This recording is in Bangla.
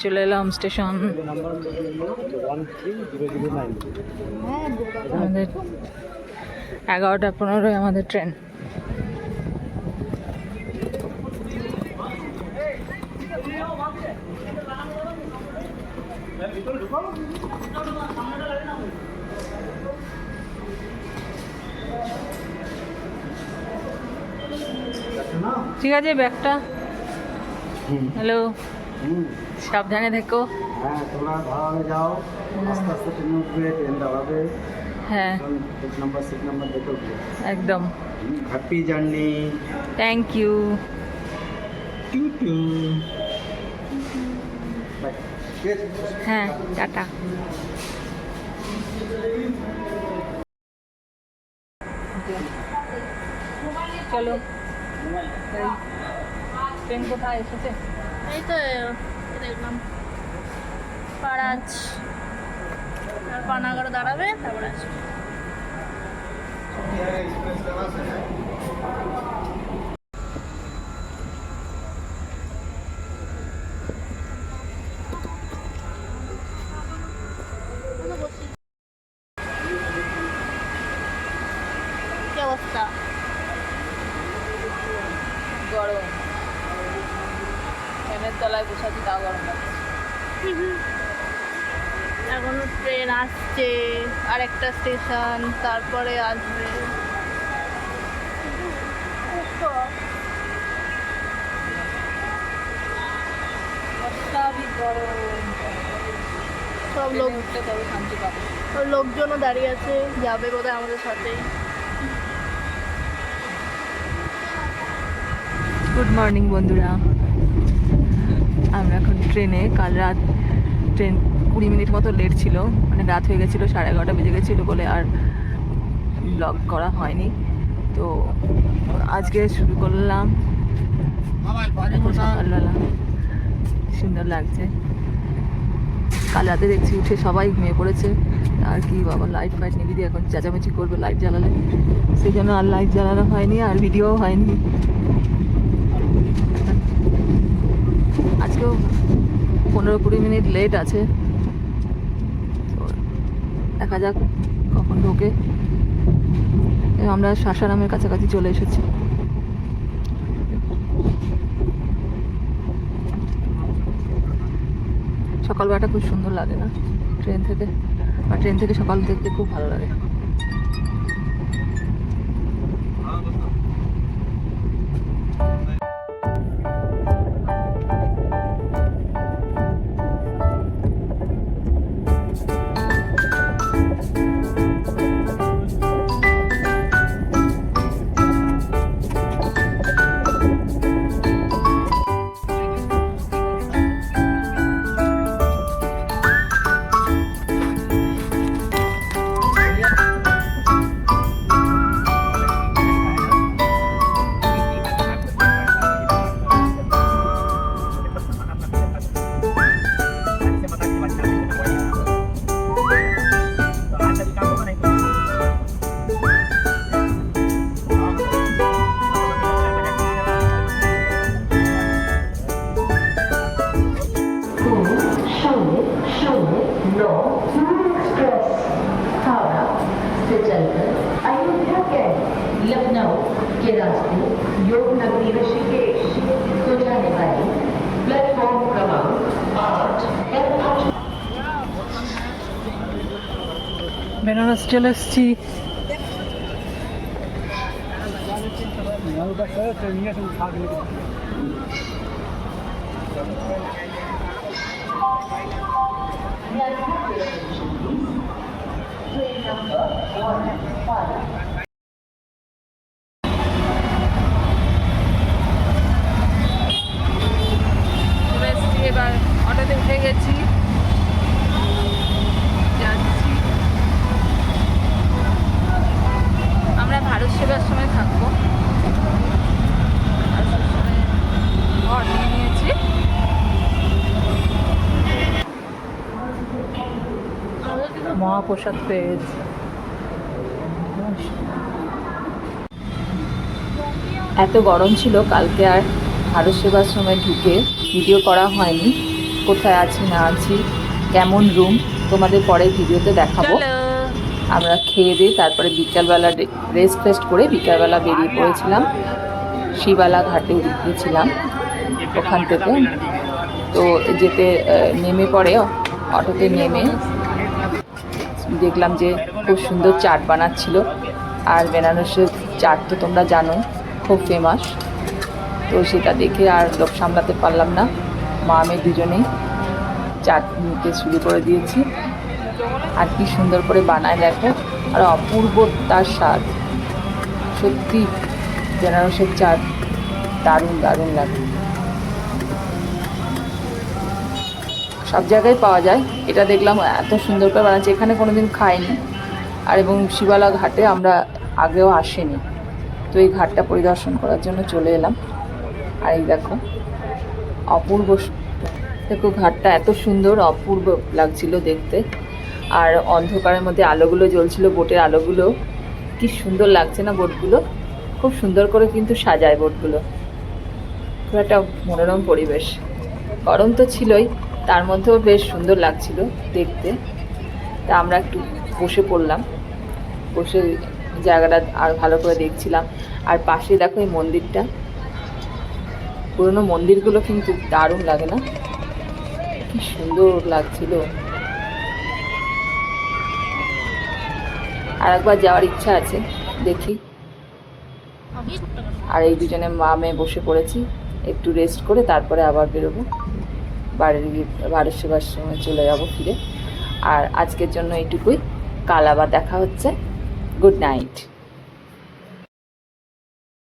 চলে এলাম স্টেশন। আমাদের 11:15 আমাদের ট্রেন। ঠিক আছে, ব্যাগটা। হ্যালো, সাবধানে থেকো। হ্যাঁ, তোমরা ভালোভাবে যাও, আস্তে আস্তে ট্রেনে উঠবে, ট্রেন দাঁড়াবে। হ্যাঁ, সিট নাম্বার দেখে উঠবে। একদম। Happy journey. Thank you. হ্যাঁ, টাটা। চলো, ট্রেন কোথায় এসেছে? এই তো দেখলাম পারাজ আর পানাগড়ে দাঁড়াবে, তারপরে আসবে। কি অবস্থা? গরম, ফ্যানের তলায় বসে আছি, তাও গরম লাগছে। এখনো ট্রেন আসছে, আর একটা স্টেশন, তারপরে আসবে। অস্বাভাবিক গরম। সব লোক উঠতে তবে শান্তি পাবো। সব লোকজনও দাঁড়িয়ে আছে, যাবে বোধহয় আমাদের সাথে। গুড মর্নিং বন্ধুরা, আমরা এখন ট্রেনে। কাল রাত ট্রেন 20 মিনিট মতো লেট ছিল, মানে রাত হয়ে গেছিলো, 11:30 বেজে গেছিলো বলে আর ব্লগ করা হয়নি। তো আজকে শুরু করলাম এখন সকালবেলা। সুন্দর লাগছে। কাল রাতে দেখছি উঠে সবাই ঘুমিয়ে পড়েছে। আর কি বাবা, লাইট ফাইট নিবি দিয়ে এখন চেঁচামেচি করবে লাইট জ্বালালে, সেই জন্য আর লাইট জ্বালানো হয়নি, আর ভিডিওও হয়নি। আজকেও 15-20 মিনিট লেট আছে, তো দেখা যাক কখন ঢোকে। আমরা সাসারামের কাছাকাছি চলে এসেছি। সকালবেলাটা খুব সুন্দর লাগে না ট্রেন থেকে, আর ট্রেন থেকে সকাল দেখতে খুব ভালো লাগে। लखनऊ के रास्ते योग नगरी ऋषिकेश को जाने वाली प्लेटफॉर्म क्रमांक 8 বেনারস চলে এসছি। ट्रेन नंबर 1 এবার অটোতে উঠে গেছি, যাচ্ছি। আমরা ভারত সেবাশ্রমে থাকবো, ঘর নিয়ে নিয়েছি। মহাপ্রসাদ পেয়ে গেছি। এত গরম ছিল কালকে, আর ভারত সেবাশ্রমে ঢুকে ভিডিও করা হয়নি। কোথায় আছি না আছি, কেমন রুম তোমাদের পরের ভিডিওতে দেখাবো। আমরা খেয়ে দিয়ে তারপরে বিকালবেলা রেস্ট ফেস্ট করে বিকালবেলা বেরিয়ে পড়েছিলাম, শিবালা ঘাটে গিয়েছিলাম। ওখান থেকে তো যেতে নেমে পড়ে অটোতে নেমে দেখলাম যে খুব সুন্দর চাট বানাচ্ছিল। আর বেনারসের চাট তো তোমরা জানো খুব ফেমাস। তো সেটা দেখে আর লোভ সামলাতে পারলাম না, মা আমি দুজনেই চাট নিতে শুরু করে দিয়েছি। আর কি সুন্দর করে বানায় দেখো, আর অপূর্ব তার স্বাদ। সত্যি বেনারসের চাট দারুণ দারুণ লাগে। সব জায়গায় পাওয়া যায়, এটা দেখলাম এত সুন্দর করে বানাচ্ছে, এখানে কোনোদিন খাইনি। আর এবং শিবালা ঘাটে আমরা আগেও আসিনি, তো এই ঘাটটা পরিদর্শন করার জন্য চলে এলাম। আর এই দেখো অপূর্ব, দেখো ঘাটটা এত সুন্দর, অপূর্ব লাগছিল দেখতে। আর অন্ধকারের মধ্যে আলোগুলো জ্বলছিল, বোটের আলোগুলো কি সুন্দর লাগছে না। বোটগুলো খুব সুন্দর করে কিন্তু সাজায় বোটগুলো, খুব একটা মনোরম পরিবেশ। গরম তো ছিলই, তার মধ্যেও বেশ সুন্দর লাগছিল দেখতে। তা আমরা একটু বসে পড়লাম, বসে জায়গাটা আর ভালো করে দেখছিলাম। আর পাশে দেখো এই মন্দিরটা, পুরোনো মন্দিরগুলো কিন্তু দারুণ লাগে না, কি সুন্দর লাগছিল। আর একবার যাওয়ার ইচ্ছা আছে, দেখি। আর এই দুজনে মা মেয়ে বসে পড়েছি, একটু রেস্ট করে তারপরে আবার বেরোবো, বাড়ির সেবার সময় চলে যাবো ফিরে। আর আজকের জন্য এইটুকুই, কাল আবার দেখা হচ্ছে। Good night.